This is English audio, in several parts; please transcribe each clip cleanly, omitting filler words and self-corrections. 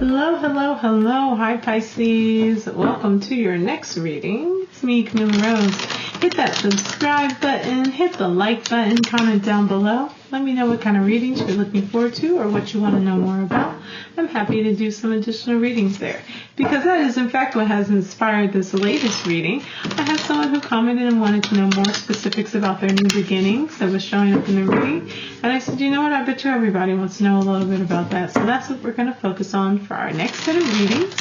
Hello, hello, hello. Hi, Pisces. Welcome to your next reading. It's me, Camilla Rose. Hit that subscribe button, hit the like button, comment down below. Let me know what kind of readings you're looking forward to or what you want to know more about. I'm happy to do some additional readings there because that is in fact what has inspired this latest reading. I had someone who commented and wanted to know more specifics about their new beginnings that was showing up in the reading. And I said, you know what, I bet you everybody wants to know a little bit about that. So that's what we're going to focus on for our next set of readings.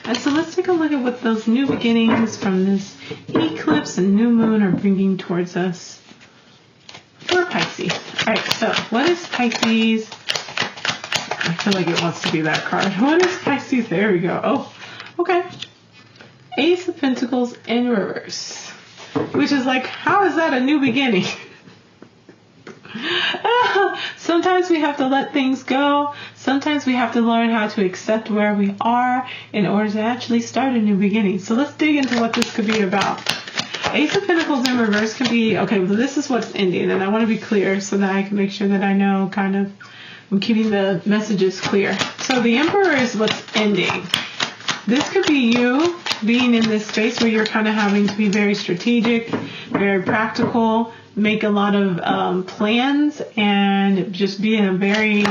And so let's take a look at what those new beginnings from this eclipse and new moon are bringing towards us for Pisces. All right, so what is Pisces? I feel like it wants to be that card. What is Pisces? There we go. Oh, okay. Ace of Pentacles in reverse. Which is like, how is that a new beginning? Sometimes we have to let things go. Sometimes we have to learn how to accept where we are in order to actually start a new beginning. So let's dig into what this could be about. Ace of Pentacles in reverse can be, okay, well, this is what's ending, and I want to be clear so that I can make sure that I know kind of, I'm keeping the messages clear. So the Emperor is what's ending. This could be you being in this space where you're kind of having to be very strategic, very practical, make a lot of plans, and just be in a very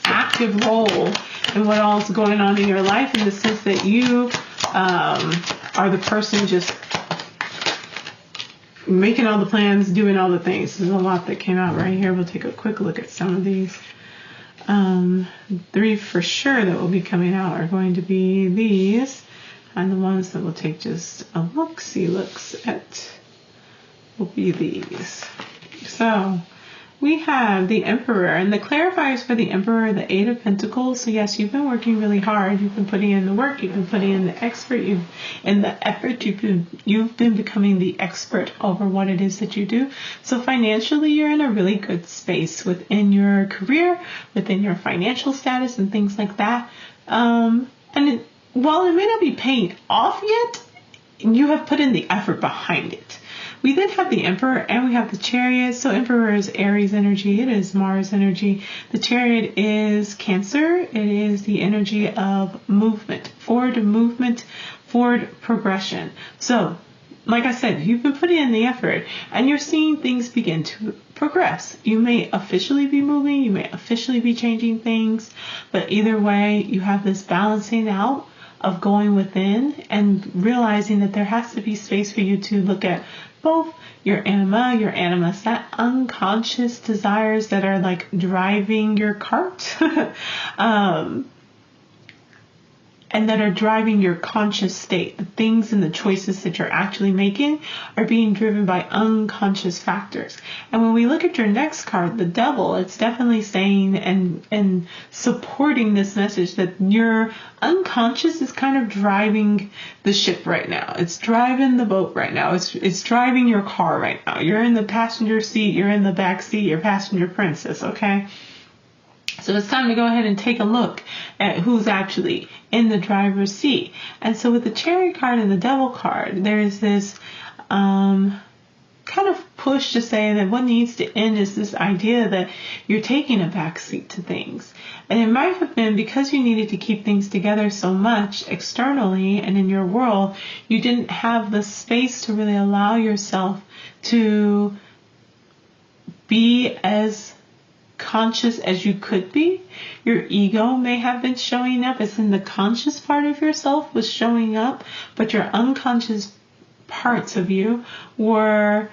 active role in what all's going on in your life, in the sense that you are the person just making all the plans, doing all the things. There's a lot that came out right here. We'll take a quick look at some of these. Three for sure that will be coming out are going to be these, and the ones that will take just a look-see looks at will be these. So we have the Emperor, and the clarifiers for the Emperor, the Eight of Pentacles. So yes, you've been working really hard. You've been putting in the work. You've been putting in the effort. You've been becoming the expert over what it is that you do. So financially, you're in a really good space within your career, within your financial status, and things like that. While it may not be paying off yet, you have put in the effort behind it. We then have the Emperor and we have the Chariot. So Emperor is Aries energy. It is Mars energy. The Chariot is Cancer. It is the energy of movement, forward progression. So, like I said, you've been putting in the effort and you're seeing things begin to progress. You may officially be moving. You may officially be changing things. But either way, you have this balancing out of going within and realizing that there has to be space for you to look at both your anima, your animus, that unconscious desires that are like driving your cart, and that are driving your conscious state. The things and the choices that you're actually making are being driven by unconscious factors. And when we look at your next card, the Devil, it's definitely saying and supporting this message that your unconscious is kind of driving the ship right now. It's driving the boat right now. It's driving your car right now. You're in the passenger seat. You're in the back seat. You're passenger princess, okay? So it's time to go ahead and take a look at who's actually in the driver's seat. And so with the Chariot card and the Devil card, there's this kind of push to say that what needs to end is this idea that you're taking a back seat to things. And it might have been because you needed to keep things together so much externally and in your world, you didn't have the space to really allow yourself to be as conscious as you could be. Your ego may have been showing up, as in the conscious part of yourself was showing up, but your unconscious parts of you were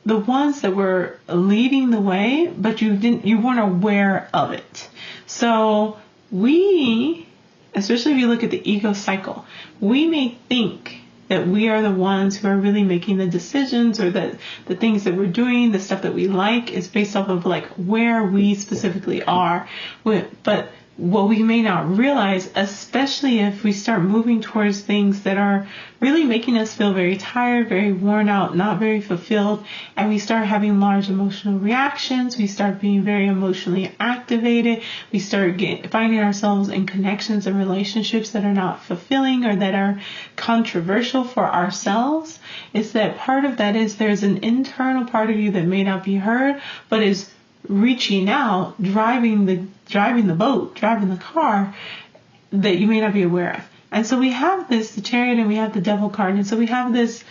the ones that were leading the way, but you weren't aware of it. So especially if you look at the ego cycle, we may think that we are the ones who are really making the decisions, or that the things that we're doing, the stuff that we like, is based off of like where we specifically are. But what we may not realize, especially if we start moving towards things that are really making us feel very tired, very worn out, not very fulfilled, and we start having large emotional reactions, we start being very emotionally activated, we start finding ourselves in connections and relationships that are not fulfilling or that are controversial for ourselves, is that part of that is there's an internal part of you that may not be heard, but is reaching out, driving the boat, driving the car that you may not be aware of. And so we have the Chariot, and we have the Devil card. And so we have this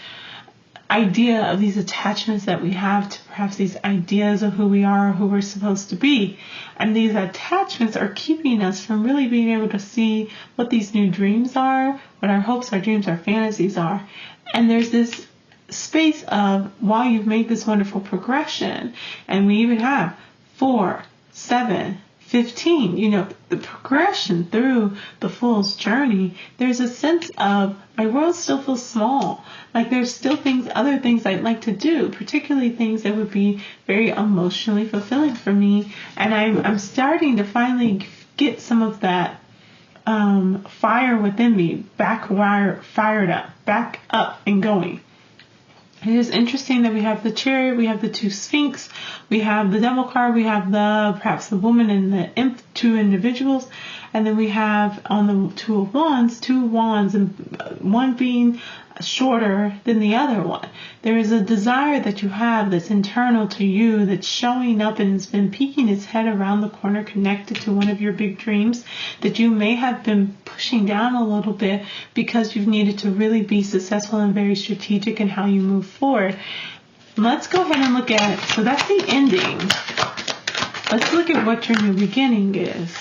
idea of these attachments that we have to perhaps these ideas of who we are, who we're supposed to be. And these attachments are keeping us from really being able to see what these new dreams are, what our hopes, our dreams, our fantasies are. And there's this space of, while you've made this wonderful progression, and we even have 4, 7, 15, the progression through the Fool's journey, there's a sense of, my world still feels small. Like there's still other things I'd like to do, particularly things that would be very emotionally fulfilling for me. And I'm starting to finally get some of that fire within me fired up, back up and going. It is interesting that we have the Chariot, we have the 2 Sphinx, we have the Devil card, we have perhaps the woman and the imp, 2 individuals, and then we have on the 2 of Wands, 2 wands, and one being shorter than the other one. There is a desire that you have that's internal to you, that's showing up and has been peeking its head around the corner, connected to one of your big dreams that you may have been pushing down a little bit because you've needed to really be successful and very strategic in how you move forward. Let's go ahead and look at, so that's the ending. Let's look at what your new beginning is.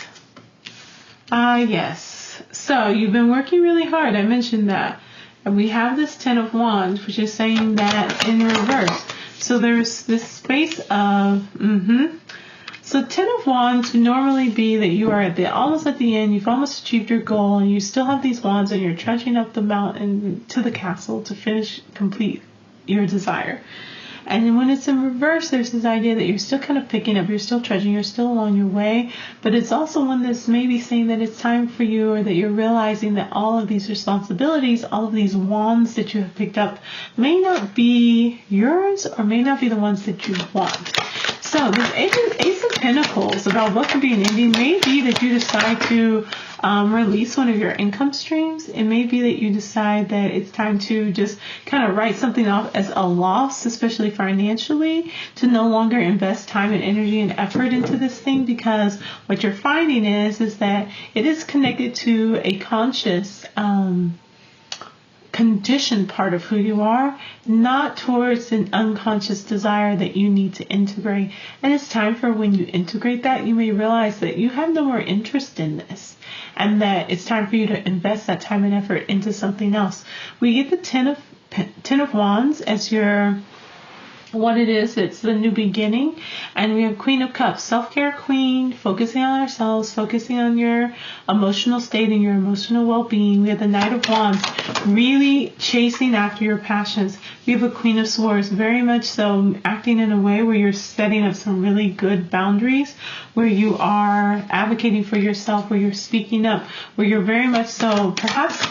Yes. So you've been working really hard. I mentioned that. And we have this 10 of Wands, which is saying that in reverse. So there's this space of, So 10 of Wands would normally be that you are almost at the end, you've almost achieved your goal, and you still have these wands, and you're trudging up the mountain to the castle to complete your desire. And then when it's in reverse, there's this idea that you're still kind of picking up, you're still trudging, you're still along your way, but it's also one that's maybe saying that it's time for you, or that you're realizing that all of these responsibilities, all of these wands that you have picked up may not be yours, or may not be the ones that you want. So this Ace of Pentacles, about what could be an ending, may be that you decide to release one of your income streams. It may be that you decide that it's time to just kind of write something off as a loss, especially financially, to no longer invest time and energy and effort into this thing, because what you're finding is that it is connected to a conscious conditioned part of who you are, not towards an unconscious desire that you need to integrate. And it's time for, when you integrate that, you may realize that you have no more interest in this, and that it's time for you to invest that time and effort into something else. We get the 10 of Wands as what it is. It's the new beginning. And we have Queen of Cups, self-care queen, focusing on ourselves, focusing on your emotional state and your emotional well-being. We have the Knight of Wands, really chasing after your passions. We have a Queen of Swords, very much so acting in a way where you're setting up some really good boundaries, where you are advocating for yourself, where you're speaking up, where you're very much so perhaps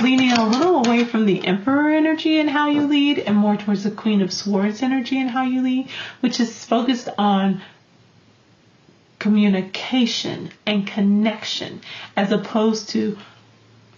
leaning a little away from the Emperor energy and how you lead, and more towards the Queen of Swords energy and how you lead, which is focused on communication and connection, as opposed to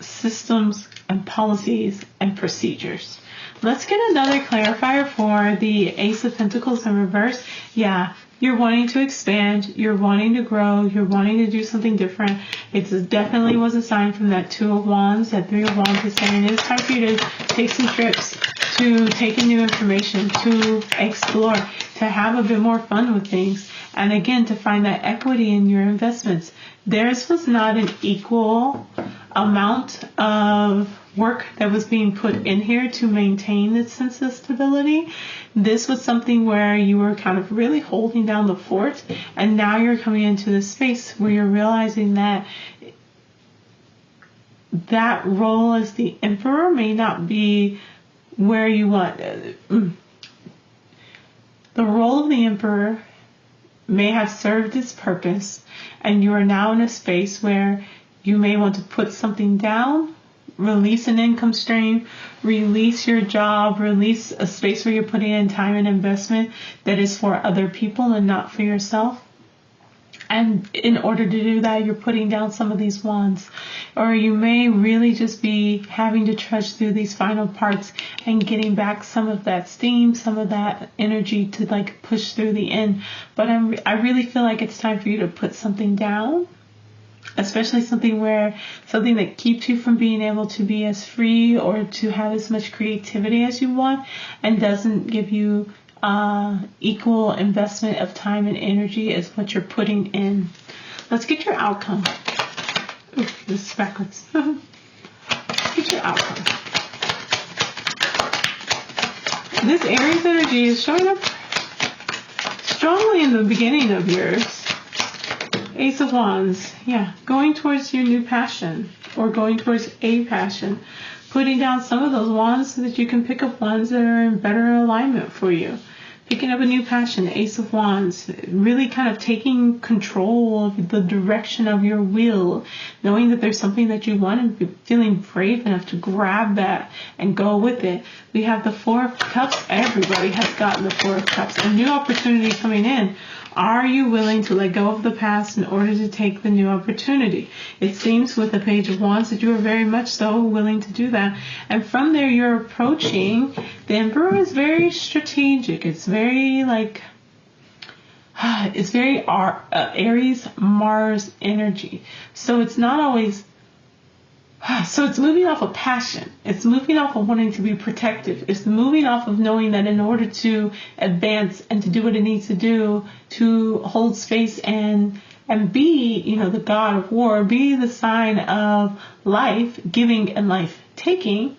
systems and policies and procedures. Let's get another clarifier for the Ace of Pentacles in reverse. Yeah, you're wanting to expand, you're wanting to grow, you're wanting to do something different. It definitely was a sign from that 2 of Wands, that 3 of Wands is saying it's time for you to take some trips, to take in new information, to explore, to have a bit more fun with things. And again, to find that equity in your investments. Theirs was not an equal amount of work that was being put in here to maintain this sense of stability. This was something where you were kind of really holding down the fort, and now you're coming into this space where you're realizing that that role as the Emperor may not be where you want. The role of the Emperor may have served its purpose, and you are now in a space where you may want to put something down, release an income stream, release your job, release a space where you're putting in time and investment that is for other people and not for yourself. And in order to do that, you're putting down some of these wands. Or you may really just be having to trudge through these final parts and getting back some of that steam, some of that energy to like push through the end. But I really feel like it's time for you to put something down. Especially something that keeps you from being able to be as free or to have as much creativity as you want, and doesn't give you equal investment of time and energy as what you're putting in. Let's get your outcome. Oof, this is backwards. Let's get your outcome. This Aries energy is showing up strongly in the beginning of yours. Ace of Wands, yeah, going towards your new passion or going towards a passion, putting down some of those wands so that you can pick up ones that are in better alignment for you. Picking up a new passion, Ace of Wands, really kind of taking control of the direction of your will, knowing that there's something that you want and feeling brave enough to grab that and go with it. We have the Four of Cups. Everybody has gotten the Four of Cups. A new opportunity coming in. Are you willing to let go of the past in order to take the new opportunity? It seems with the Page of Wands that you are very much so willing to do that. And from there, you're approaching. The Emperor is very strategic. It's very like, it's very Aries, Mars energy. So it's not always, so it's moving off of passion. It's moving off of wanting to be protective. It's moving off of knowing that in order to advance and to do what it needs to do, to hold space and be, the god of war, be the sign of life giving and life taking.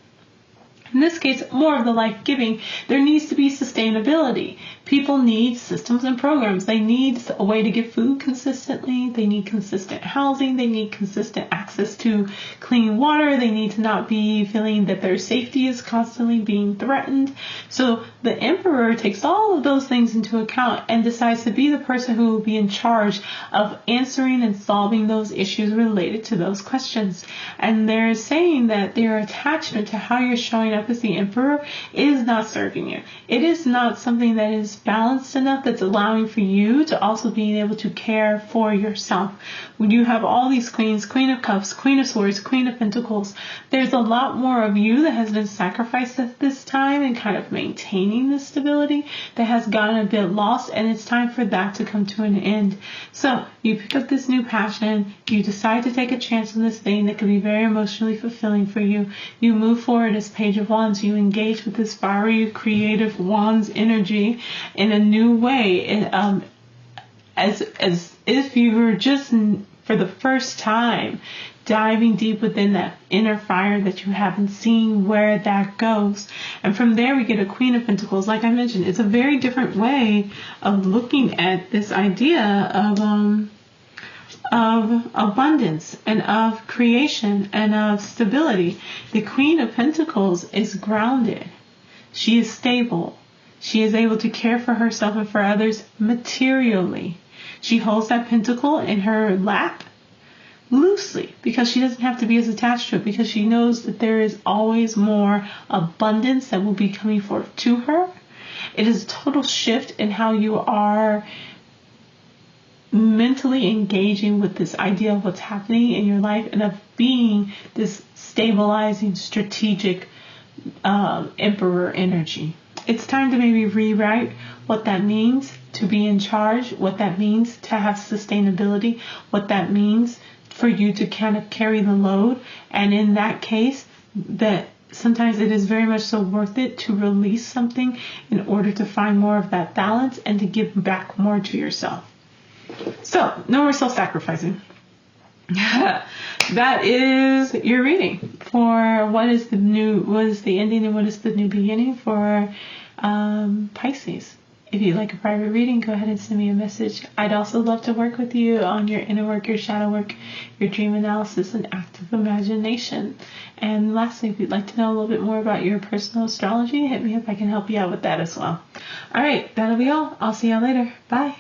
In this case, more of the life-giving, there needs to be sustainability. People need systems and programs. They need a way to get food consistently. They need consistent housing. They need consistent access to clean water. They need to not be feeling that their safety is constantly being threatened. So the Emperor takes all of those things into account and decides to be the person who will be in charge of answering and solving those issues related to those questions. And they're saying that their attachment to how you're showing up as the Emperor is not serving you. It is not something that is balanced enough that's allowing for you to also being able to care for yourself. When you have all these queens, Queen of Cups, Queen of Swords, Queen of Pentacles, there's a lot more of you that has been sacrificed at this time and kind of maintaining this stability that has gotten a bit lost, and it's time for that to come to an end. So you pick up this new passion, you decide to take a chance on this thing that could be very emotionally fulfilling for you. You move forward as Page of Wands, you engage with this fiery, creative Wands energy in a new way, as if you were just for the first time diving deep within that inner fire that you haven't seen where that goes. And from there we get a Queen of Pentacles. Like I mentioned, it's a very different way of looking at this idea of abundance and of creation and of stability. The Queen of Pentacles is grounded. She is stable. She is able to care for herself and for others materially. She holds that pentacle in her lap loosely because she doesn't have to be as attached to it, because she knows that there is always more abundance that will be coming forth to her. It is a total shift in how you are mentally engaging with this idea of what's happening in your life and of being this stabilizing, strategic Emperor energy. It's time to maybe rewrite what that means to be in charge, what that means to have sustainability, what that means for you to kind of carry the load. And in that case, that sometimes it is very much so worth it to release something in order to find more of that balance and to give back more to yourself. So, no more self-sacrificing. That is your reading for what is the ending and what is the new beginning for Pisces. If you'd like a private reading, go ahead and send me a message. I'd also love to work with you on your inner work, your shadow work, your dream analysis, and active imagination. And lastly, if you'd like to know a little bit more about your personal astrology, hit me up. I can help you out with that as well. All right, that'll be all. I'll see y'all later. Bye.